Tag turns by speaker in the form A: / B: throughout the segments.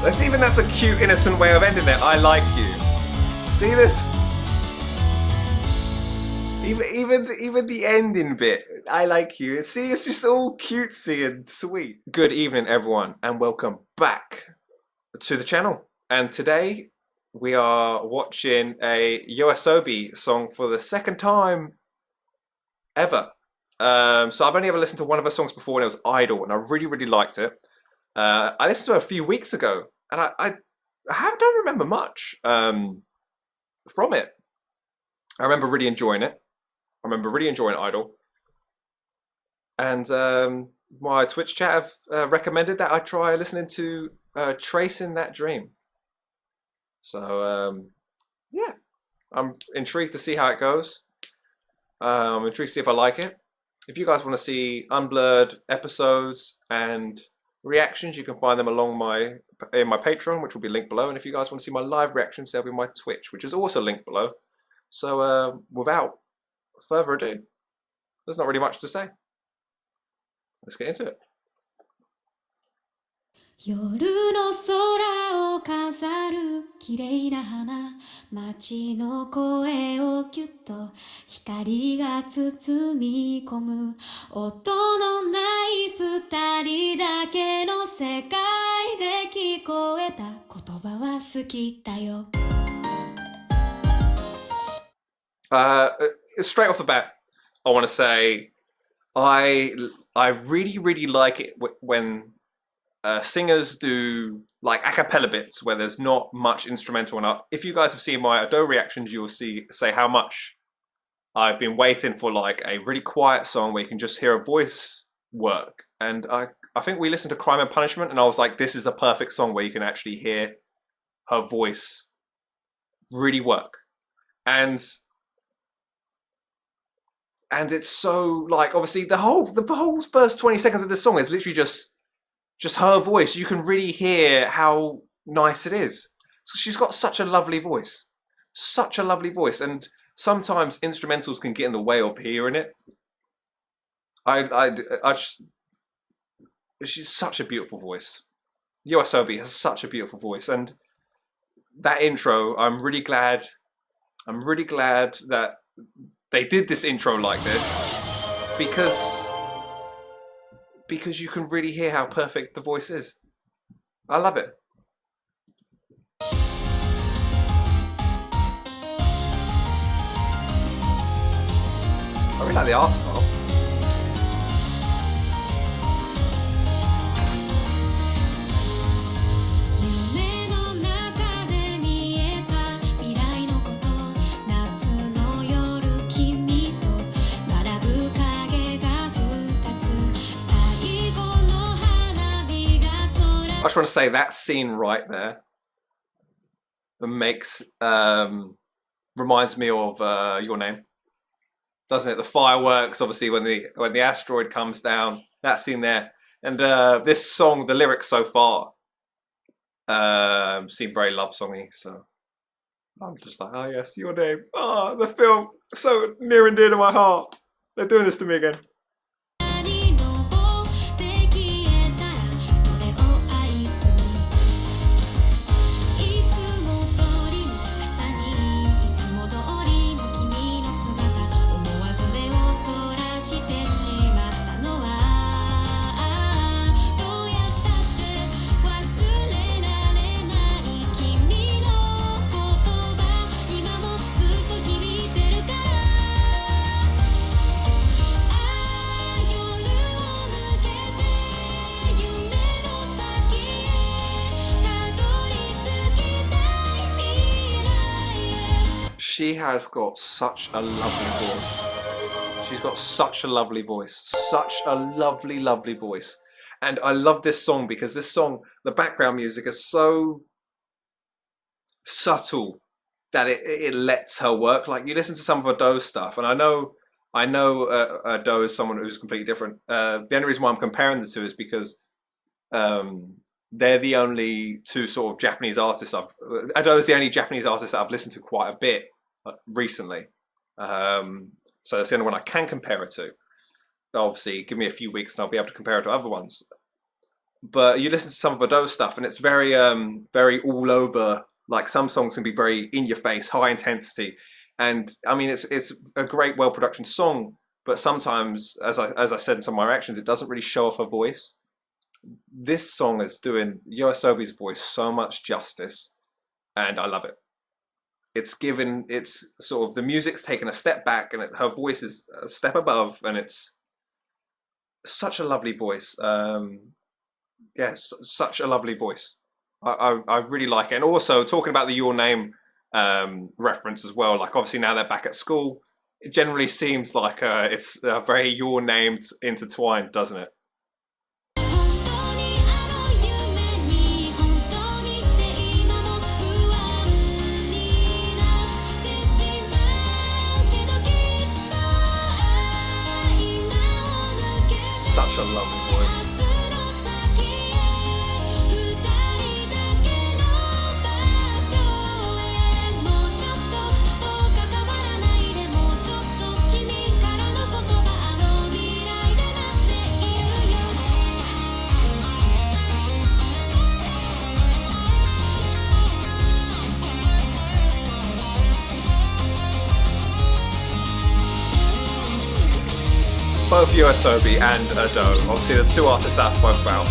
A: That's a cute, innocent way of ending it. I like you. See this? Even the ending bit. I like you. See, it's just all cutesy and sweet. Good evening, everyone, and welcome back to the channel. And today we are watching a YOASOBI song for the second time ever. So I've only ever listened to one of her songs before, and it was Idol, and I really liked it. I listened to it a few weeks ago, and I don't remember much from it. I remember really enjoying it. I remember really enjoying Idol. And my Twitch chat have recommended that I try listening to Tracing That Dream. So yeah, I'm intrigued to see how it goes. I'm intrigued to see if I like it. If you guys want to see unblurred episodes and reactions, you can find them along in my Patreon, which will be linked below. And if you guys want to see my live reactions, they'll be my Twitch, which is also linked below. So without further ado, there's not really much to say. Let's get into it.
B: 夜の空を飾る綺麗な花街の声をぎゅっと光が包み込む音のない二人だけの世界で聞こえた言葉は好きだよ
A: Straight off the bat, I want to say I really like it when singers do like a cappella bits where there's not much instrumental. And if you guys have seen my Adobe reactions, you'll say how much I've been waiting for like a really quiet song where you can just hear a voice work. And I think we listened to Crime and Punishment, and I was like, this is a perfect song where you can actually hear her voice really work. And it's so like, obviously the whole first 20 seconds of this song is literally just her voice. You can really hear how nice it is. So she's got such a lovely voice, and sometimes instrumentals can get in the way of hearing it. She's such a beautiful voice. YOASOBI has such a beautiful voice, and that intro, I'm really glad that they did this intro like this, because you can really hear how perfect the voice is. I love it. I really like the art style. I just want to say that scene right there makes reminds me of Your Name, doesn't it? The fireworks, obviously, when the asteroid comes down, that scene there, and this song, the lyrics so far seem very love songy. So I'm just like, oh yes, Your Name. Oh, the film, so near and dear to my heart. They're doing this to me again. She has got such a lovely voice. She's got such a lovely voice. Such a lovely voice. And I love this song because this song, the background music is so subtle that it lets her work. Like, you listen to some of Ado's stuff, and I know Ado is someone who's completely different. The only reason why I'm comparing the two is because they're the only two sort of Japanese artists Ado is the only Japanese artist that I've listened to quite a bit recently. So that's the only one I can compare it to. Obviously, give me a few weeks and I'll be able to compare it to other ones. but you listen to some of Ado's stuff and it's very very all over. Like some songs can be very in your face, high intensity, and I mean it's a great well production song, but sometimes, as I said in some of my reactions, it doesn't really show off her voice. This song is doing YOASOBI's voice so much justice, and I love it. It's sort of, the music's taken a step back and her voice is a step above, and it's such a lovely voice. Yes, such a lovely voice. I really like it. And also talking about the Your Name reference as well, like obviously now they're back at school, it generally seems like it's very Your Name intertwined, doesn't it? Such a lovely voice. Both YOASOBI and Ado, obviously the two artists that I spoke about,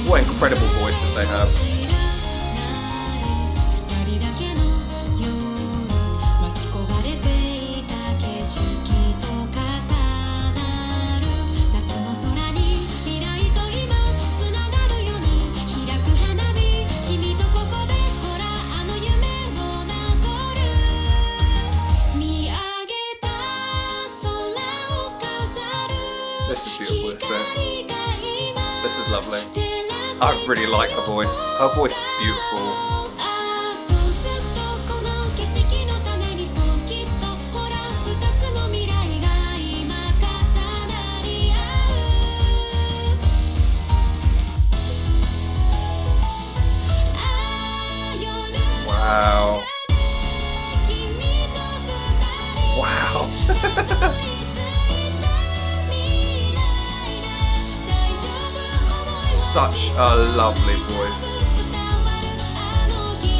A: what incredible voices they have. This is beautiful, this bit. This is lovely. I really like her voice. Her voice is beautiful. Wow. Wow. Such a lovely voice.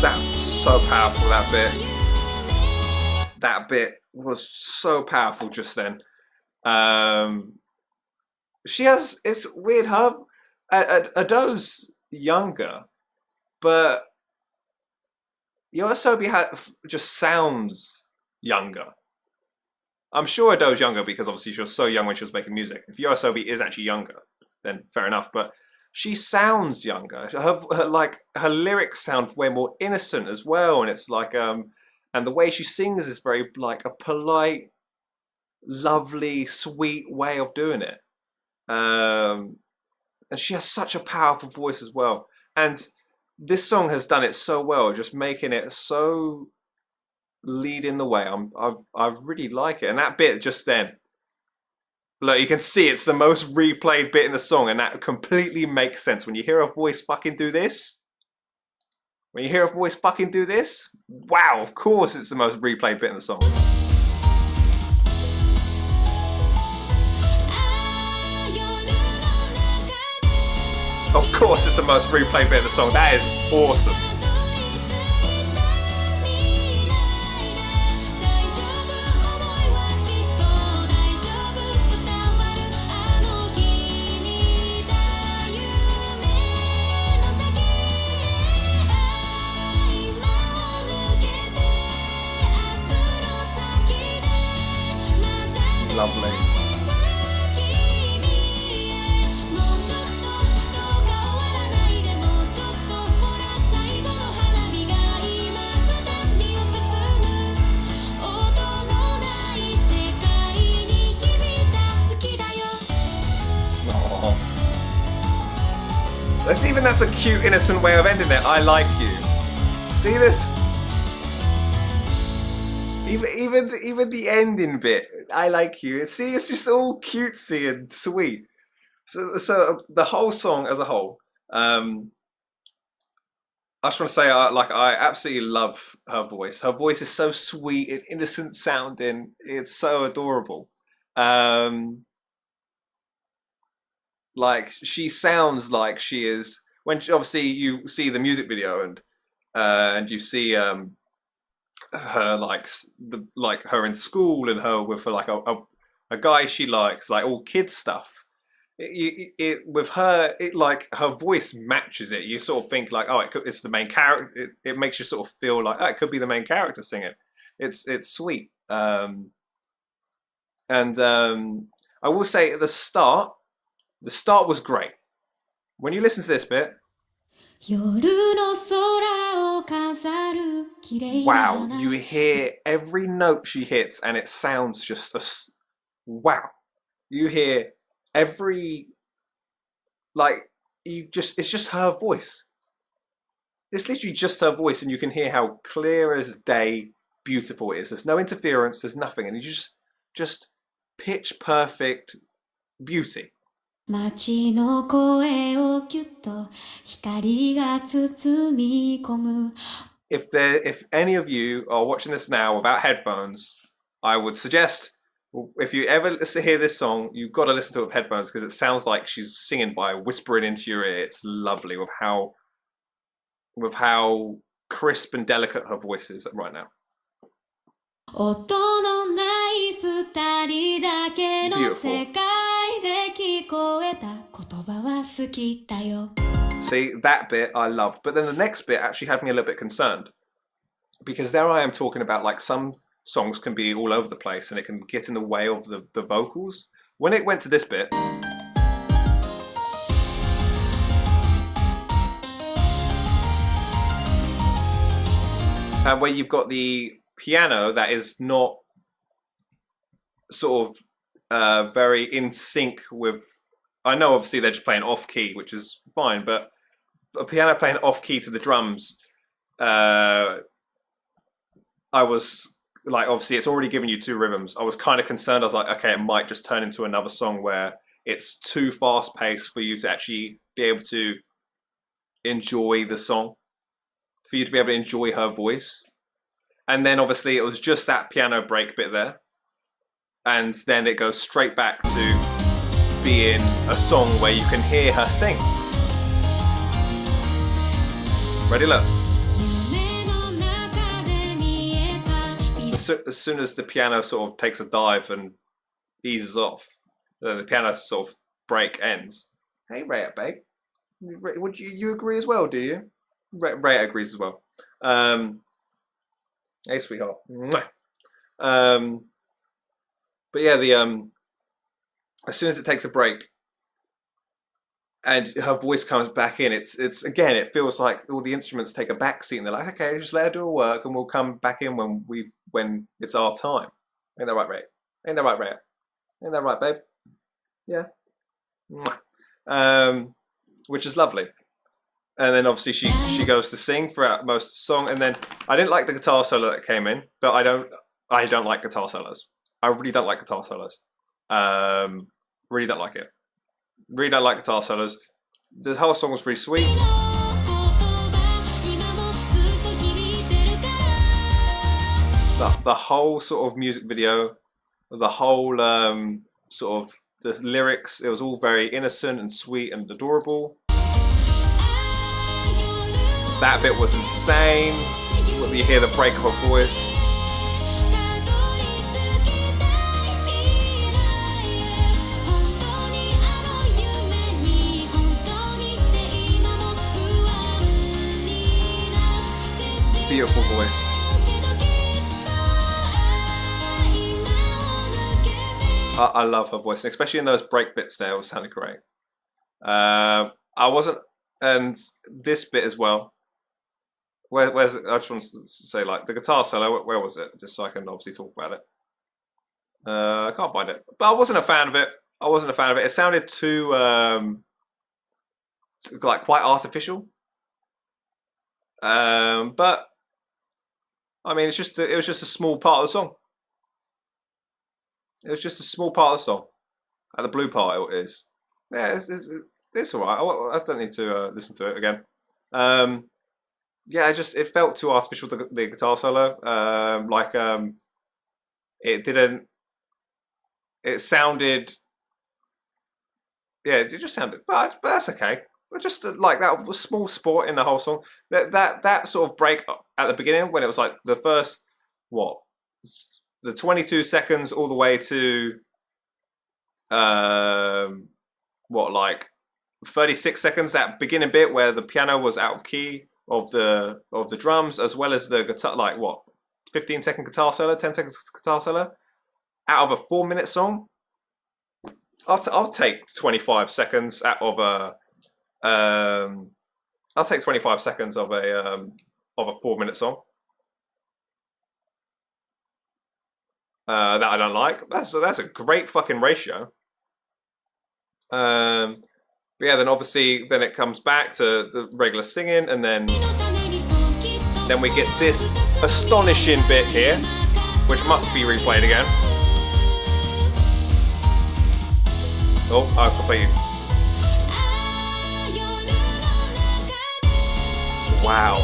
A: That's so powerful, that bit. That bit was so powerful just then. She has, it's weird, her, Ado's younger, but YOASOBI just sounds younger. I'm sure Ado's younger because obviously she was so young when she was making music. If YOASOBI is actually younger, then fair enough, but she sounds younger. Her lyrics sound way more innocent as well, and it's like and the way she sings is very like a polite, lovely, sweet way of doing it. And she has such a powerful voice as well. And this song has done it so well, just making it so leading the way. I really like it, and that bit just then. Look, you can see it's the most replayed bit in the song, and that completely makes sense. When you hear a voice fucking do this, wow, of course it's the most replayed bit in the song. Of course it's the most replayed bit in the song. That is awesome. Lovely. That's a cute, innocent way of ending it. I like you. See this? Even the ending bit, I like you. See, it's just all cutesy and sweet. So the whole song as a whole, I just want to say, I absolutely love her voice. Her voice is so sweet and innocent sounding. It's so adorable. Like she sounds like she is when obviously you see the music video and you see her like her in school and her with her, like a guy she likes, like all kids stuff. With her, it like her voice matches it. You sort of think like, oh, it's the main character. It makes you sort of feel like, oh, it could be the main character singing. It's sweet. And I will say at the start was great. When you listen to this bit, wow, you hear every note she hits and it sounds just wow. You hear every, like, it's just her voice. It's literally just her voice, and you can hear how clear as day beautiful it is. There's no interference, there's nothing, and you just pitch perfect beauty. If any of you are watching this now without headphones, I would suggest, if you ever hear this song, you've got to listen to it with headphones, because it sounds like she's singing by whispering into your ear. It's lovely with how crisp and delicate her voice is right now. Beautiful. See, that bit I loved, but then the next bit actually had me a little bit concerned, because there I am talking about like some songs can be all over the place and it can get in the way of the vocals. When it went to this bit, and where you've got the piano that is not sort of very in sync with, I know obviously they're just playing off key, which is fine, but a piano playing off key to the drums, I was like, obviously it's already given you two rhythms. I was kind of concerned. I was like, okay, it might just turn into another song where it's too fast paced for you to actually be able to enjoy the song, for you to be able to enjoy her voice. And then obviously it was just that piano break bit there. And then it goes straight back to being a song where you can hear her sing. Ready, look. As soon as the piano sort of takes a dive and eases off, the piano sort of break ends. Hey, Rhea, babe. Would you agree as well, do you? Rhea agrees as well. Hey, sweetheart. But yeah, as soon as it takes a break and her voice comes back in, it's again, it feels like all the instruments take a back seat and they're like, okay, just let her do her work and we'll come back in when it's our time. Ain't that right, Ray? Ain't that right, Ray? Ain't that right, babe? Yeah. Which is lovely. And then obviously she goes to sing throughout most of the song, and then I didn't like the guitar solo that came in, but I don't like guitar solos. I really don't like guitar solos. Really don't like it. Really don't like guitar solos. The whole song was pretty sweet. The whole sort of music video, the whole sort of the lyrics, it was all very innocent and sweet and adorable. That bit was insane. When you hear the break of her voice. Beautiful voice. I love her voice, especially in those break bits there. It was sounding great. I wasn't, and this bit as well. Where's it? I just want to say, like, the guitar solo, where was it? Just so I can obviously talk about it. I can't find it. But I wasn't a fan of it. I wasn't a fan of it. It sounded too, like, quite artificial. But, I mean, it was just a small part of the song. It was just a small part of the song. And the blue part it is. Yeah, it's alright. I don't need to listen to it again. Yeah, it felt too artificial, the guitar solo. It sounded yeah, it just sounded, but that's okay. But just like that was small sport in the whole song. That sort of break at the beginning when it was like the first what, the 22 seconds all the way to what, like 36 seconds, that beginning bit where the piano was out of key of the drums, as well as the guitar, like what, 15-second guitar solo, 10 seconds guitar solo, out of a 4-minute song. I'll take 25 seconds out of a I'll take 25 seconds of a 4-minute song that I don't like. That's a great fucking ratio. But yeah, then obviously then it comes back to the regular singing, and then we get this astonishing bit here, which must be replayed again. Oh, I completely. Wow.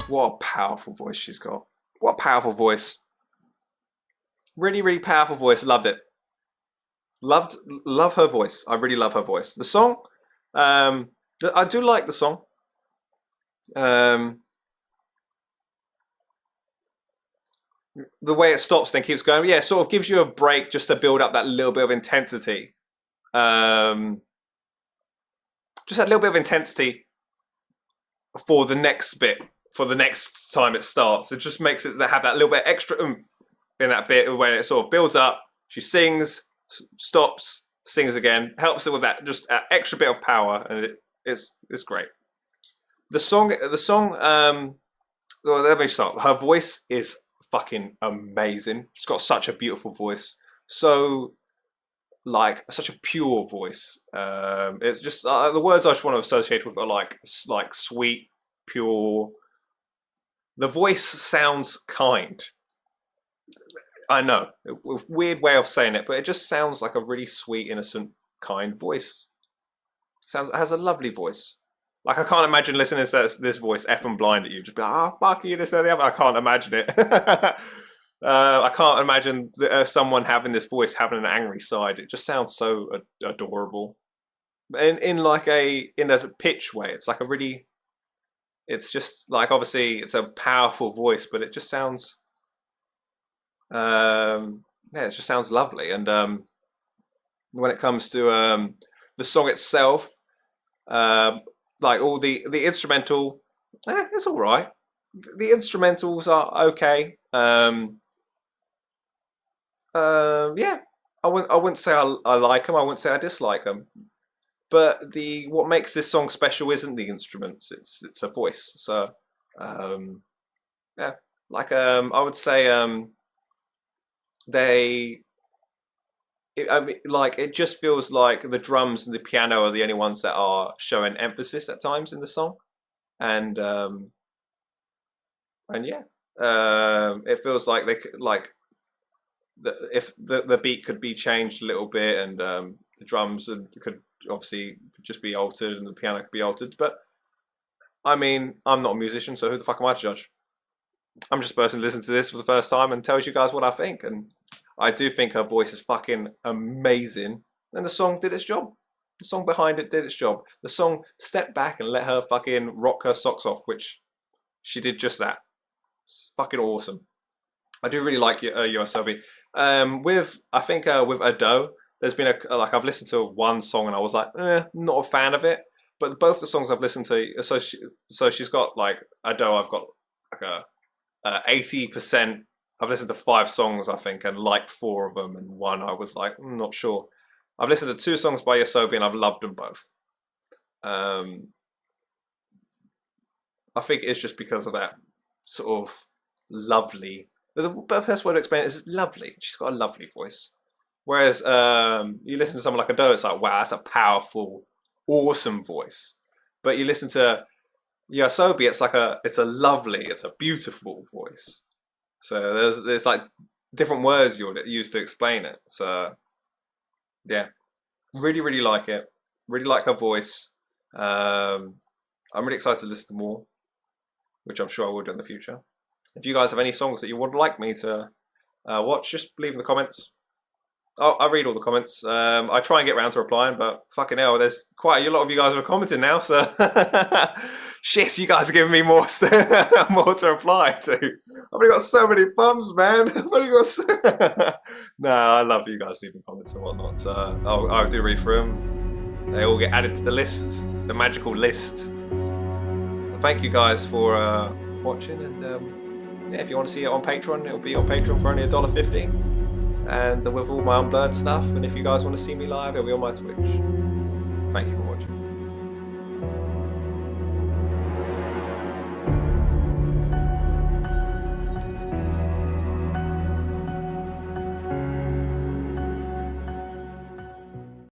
A: What a powerful voice she's got. What a powerful voice. Really, really powerful voice. Loved it. Love her voice. I really love her voice. The song, I do like the song. The way it stops then keeps going. Yeah, it sort of gives you a break just to build up that little bit of intensity. Just that little bit of intensity for the next bit, for the next time it starts. It just makes it have that little bit extra oomph in that bit where it sort of builds up. She sings, stops, sings again, helps it with that just extra bit of power, and it's great. The song. Well, let me start. Her voice is fucking amazing. She's got such a beautiful voice. So, like, such a pure voice. It's just the words I just want to associate with are like sweet, pure. The voice sounds kind. I know, a weird way of saying it, but it just sounds like a really sweet, innocent, kind voice. It has a lovely voice. Like, I can't imagine listening to this voice effing blind at you, just be like, fuck you, this and the other. I can't imagine it. I can't imagine someone having this voice having an angry side. It just sounds so adorable. In a pitch way. It's like a really, it's just like, obviously it's a powerful voice, but it just sounds, yeah, it just sounds lovely. And when it comes to the song itself, like all the instrumental, it's all right. The instrumentals are okay. Yeah, I wouldn't say I like them. I wouldn't say I dislike them. But what makes this song special isn't the instruments. It's a voice. So yeah, like I would say it just feels like the drums and the piano are the only ones that are showing emphasis at times in the song, and yeah, it feels like if the beat could be changed a little bit, and the drums could obviously just be altered, and the piano could be altered. But I mean, I'm not a musician, so who the fuck am I to judge? I'm just a person who listens to this for the first time and tells you guys what I think, and I do think her voice is fucking amazing, and the song did its job. The song behind it did its job. The song stepped back and let her fucking rock her socks off, which she did just that. It's fucking awesome. I do really like YOASOBI. With Ado, there's been I've listened to one song and I was like, not a fan of it. But both the songs I've listened to, so she's got like Ado, I've got like a 80%. I've listened to 5 songs, I think, and liked 4 of them, and one I was like, not sure. I've listened to 2 songs by YOASOBI and I've loved them both. I think it's just because of that sort of lovely. The best way to explain it is lovely. She's got a lovely voice. Whereas you listen to someone like Ado, it's like, wow, that's a powerful, awesome voice. But you listen to YOASOBI, it's a lovely, it's a beautiful voice. So there's like different words you'll use to explain it. So yeah, really like it. Really like her voice. I'm really excited to listen to more, which I'm sure I will do in the future. If you guys have any songs that you would like me to watch, just leave in the comments. I read all the comments. I try and get around to replying, but fucking hell, there's quite a lot of you guys are commenting now, so shit, you guys are giving me more more to reply to. I've only got so many thumbs, man. I've only got so... No, I love you guys leaving comments and whatnot. So I'll do read through them. They all get added to the list, the magical list. So thank you guys for watching, and yeah, if you want to see it on Patreon, it'll be on Patreon for only $1.50. And with all my Unblurred stuff, and if you guys want to see me live, it'll be on my Twitch. Thank you for watching.